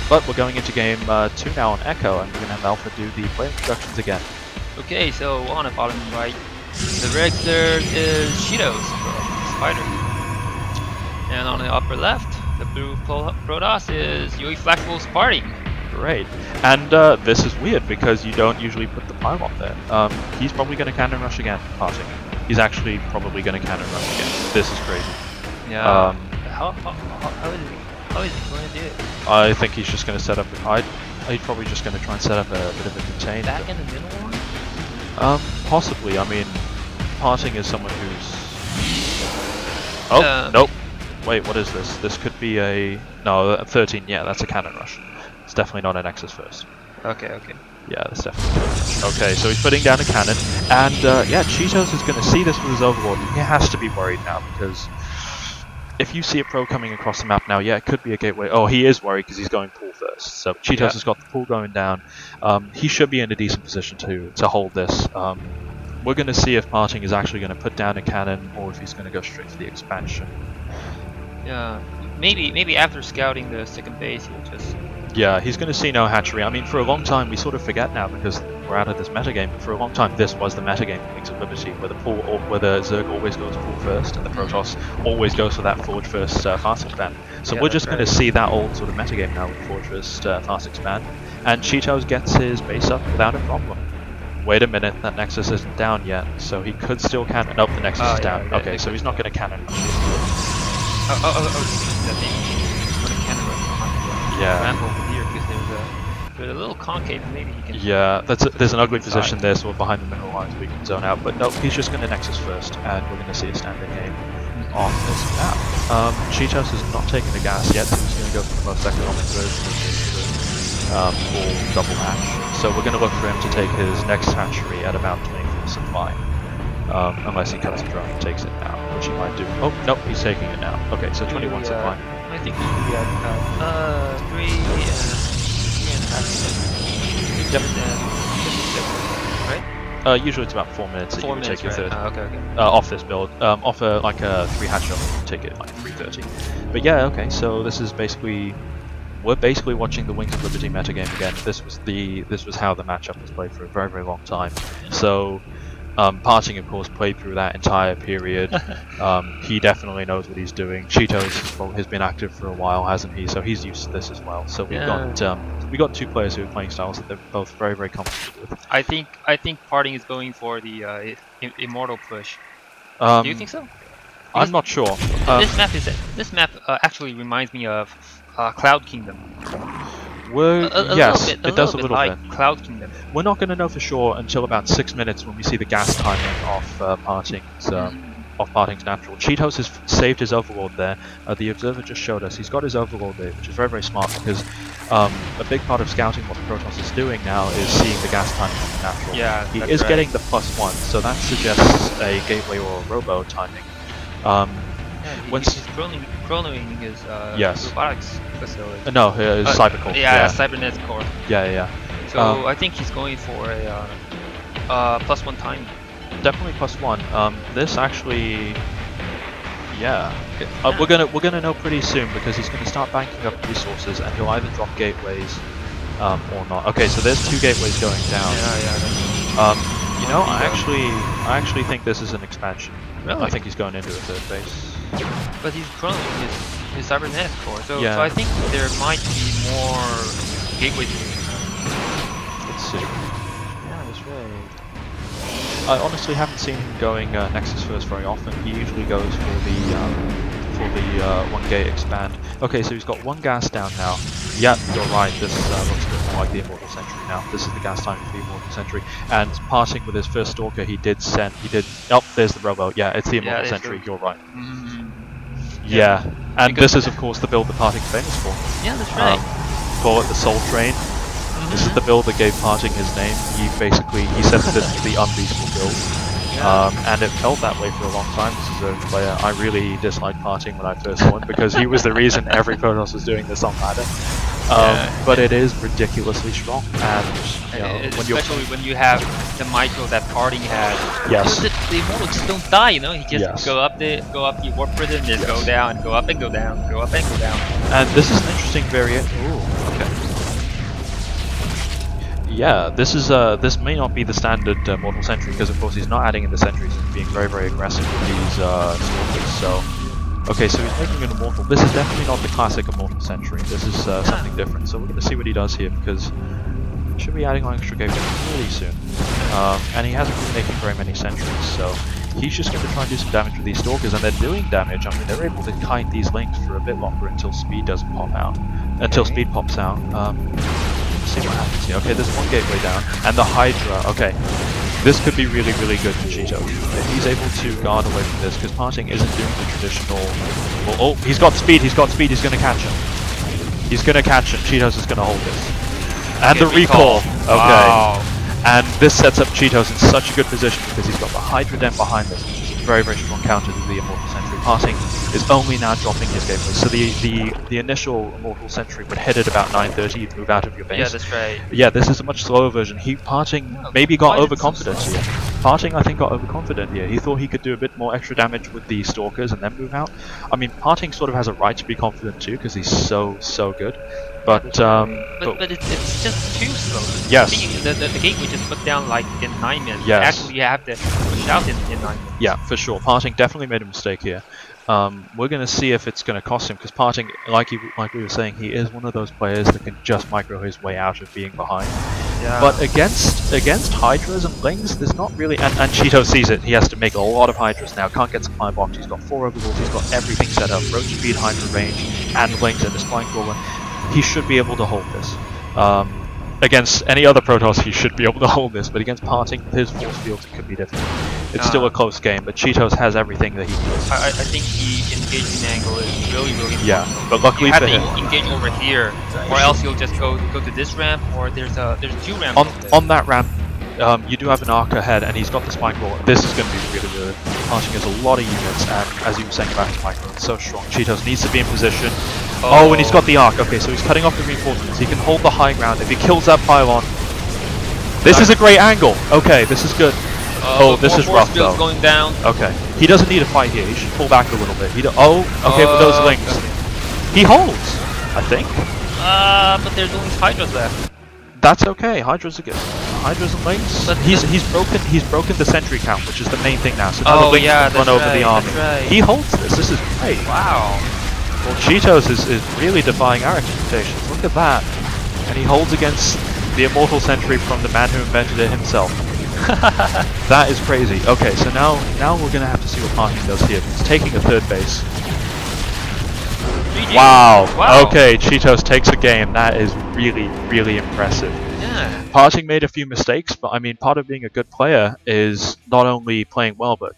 But we're going into game 2 now on Echo, and we're going to have Alpha do the player introductions again. Okay, so on the bottom right, the regular is Cheetos from Spider. And on the upper left, the blue Protoss is eFWPartinG Parting. Great. And this is weird because you don't usually put the pylon there. He's probably going to cannon rush again, Parting. He's actually probably going to cannon rush again. This is crazy. Yeah. How is he going to do it? I think he's just going to set up. He's probably just going to try and set up a bit of a contain. Back in the middle one? Possibly. I mean, Parting is someone who's. Oh nope. Wait, what is this? This could be a 13. Yeah, that's a cannon rush. It's definitely not an Nexus first. Okay. Yeah, that's definitely first. Okay, so he's putting down a cannon, and yeah, Cheetos is going to see this with his overlord. He has to be worried now because if you see a pro coming across the map now, yeah, it could be a gateway. Oh, he is worried because he's going pool first. So Cheetos has got the pool going down. He should be in a decent position to hold this. We're going to see if Parting is actually going to put down a cannon or if he's going to go straight for the expansion. Yeah, maybe after scouting the second base, he'll just. Yeah, he's going to see no hatchery. I mean, for a long time, we sort of forget now because we're out of this metagame, but for a long time, this was the metagame for Wings of Liberty, where the Zerg always goes pool first, and the Protoss always goes for that forward first fast expand. So yeah, we're just going to see that old sort of metagame now with forward first fast expand, and Cheetos gets his base up without a problem. Wait a minute, that Nexus isn't down yet, so he could still cannon. Nope, the Nexus is down. Okay, so he's not going to cannon. Yeah. Ramp over here because there's a little concave. Maybe he can. Yeah, there's an ugly position there, so we're behind the mineral lines. We can zone out, but no, he's just going to Nexus first, and we're going to see a standard game on this map. Cheetos is not taking the gas yet, so he's going to go for the most economic version of this full double hatch. So we're going to look for him to take his next hatchery at about 24 supply, unless he cuts the drone and takes it now, which he might do. Oh no, he's taking it now. Okay, so 21 supply. I think he should be at 3 and a half minutes. Yep. Right? Usually it's about 4 minutes that you would take your third. Okay. Off this build. Off like a 3 hatch up, you take it like 3:30. But yeah, okay, so this is basically. We're basically watching the Wings of Liberty metagame again. This was how the matchup was played for a very, very long time. So Parting, of course, played through that entire period. He definitely knows what he's doing. Cheetos has been active for a while, hasn't he? So he's used to this as well. So we got 2 players who are playing styles that they're both very, very comfortable with. I think Parting is going for the immortal push. Do you think so? I'm not sure. This map actually reminds me of Cloud Kingdom. Yes, it does a little bit. Cloud Kingdom. We're not going to know for sure until about 6 minutes when we see the gas timing off Parting's natural. Cheetos has saved his overlord there. The observer just showed us he's got his overlord there, which is very, very smart because a big part of scouting what the Protoss is doing now is seeing the gas timing on the natural. Yeah, he is getting the +1, so that suggests a gateway or a robo timing. He's chronoing his robotics facility. No, his cybercore. Yeah, cybernetics core. Yeah. So I think he's going for a +1 timing. Definitely +1. This actually, we're gonna know pretty soon because he's gonna start banking up resources and he'll either drop gateways or not. Okay, so there's 2 gateways going down. You know, I actually think this is an expansion. Really? I think he's going into a 3rd base. But he's chronoing his cybernetics core, so I think there might be more gateways. Let's see. Yeah, that's right. I honestly haven't seen him going Nexus first very often. He usually goes for the 1 gate expand. Okay, so he's got 1 gas down now. Yeah, you're right. This looks a bit more like the Immortal Sentry now. This is the gas time for the Immortal Sentry. And Parting with his first Stalker, oh, there's the Robo. Yeah, it's the Immortal Sentry. You're right. Yeah, and this is of course the build that Parting's famous for. Yeah, that's right. Call it the Soul Train. This is the build that gave Parting his name. He said that this was the unbeatable build. And it felt that way for a long time as a Zerg player. I really disliked Parting when I first saw him because he was the reason every Protoss was doing this on ladder. But it is ridiculously strong, and especially when you have the micro that Parting had. Yes. the Immortal just don't die, you know. He just Yes. go up, you warp for them, just go down, go up and go down, go up and go down. And this is an interesting variant. Ooh, okay. Yeah, this is this may not be the standard Mortal Sentry because of course he's not adding in the sentries and being very aggressive with these stalkers. So, okay, so he's making an Immortal. This is definitely not the classic Immortal Sentry. This is something different. So we're going to see what he does here because he should be adding on extra game really soon. And he hasn't been making very many sentries, so he's just going to try and do some damage with these stalkers, and they're doing damage. I mean, they're able to kite these links for a bit longer until speed doesn't pop out. Until speed pops out. Let's see what happens here. Okay, there's one gateway down, and the Hydra. Okay, this could be really good for Cheetos. If he's able to guard away from this, because Parting isn't doing the traditional. Well, oh, he's got speed. He's got speed. He's going to catch him. He's going to catch him. Cheetos is going to hold this. And the recall. Okay. Wow. And this sets up Cheetos in such a good position because he's got the Hydra Den behind this, which is a very strong counter to the Immortal Sentry. Parting is only now dropping his gateway. So the initial Immortal Sentry would hit at about 9:30, you'd move out of your base. Yeah, that's right. Yeah, this is a much slower version. Parting maybe got overconfident here. Parting, I think, got overconfident here. He thought he could do a bit more extra damage with the Stalkers and then move out. I mean, Parting sort of has a right to be confident too because he's so good. But it's just too slow. Yes. The gateway just put down like in 9 minutes. Yes. Actually, you have to push out in 9 minutes. Yeah, for sure. Parting definitely made a mistake here. We're going to see if it's going to cost him, because Parting, like we were saying, he is one of those players that can just micro his way out of being behind. Yeah. But against Hydras and Blings, there's not really... And Cheeto sees it. He has to make a lot of Hydras now. Can't get supply box. He's got 4 overlords. He's got everything set up. Roach speed, Hydra range, and Blings and his flank roller. He should be able to hold this. Against any other Protoss, he should be able to hold this, but against Parting, with his force fields, it could be difficult. It's still a close game, but Cheetos has everything that he needs. I think the engagement angle is really important. Yeah, but luckily for him, you have to engage over here, or else you'll just go to this ramp, or there's 2 ramps. On that ramp, you do have an arc ahead, and he's got the spike roll. This is going to be really good. Parting has a lot of units, and as you were saying about his micro, it's so strong. Cheetos needs to be in position. Oh, and he's got the arc. Okay, so he's cutting off the reinforcements. He can hold the high ground. If he kills that pylon, this is a great angle. Okay, this is good. Oh, this is rough though. Going down. Okay, he doesn't need a fight here. He should pull back a little bit. Okay, for those links, he holds. I think. But there's only Hydras left. That's okay. Hydras are good. Hydras and links. But he's broken the sentry count, which is the main thing now. So now the links can run over the army. Right. He holds this. This is great. Wow. Well, Cheetos is really defying our expectations. Look at that. And he holds against the Immortal Sentry from the man who invented it himself. That is crazy. Okay, so now we're going to have to see what Parting does here. He's taking a 3rd base. Wow. Okay, Cheetos takes a game. That is really impressive. Yeah. Parting made a few mistakes, but I mean, part of being a good player is not only playing well, but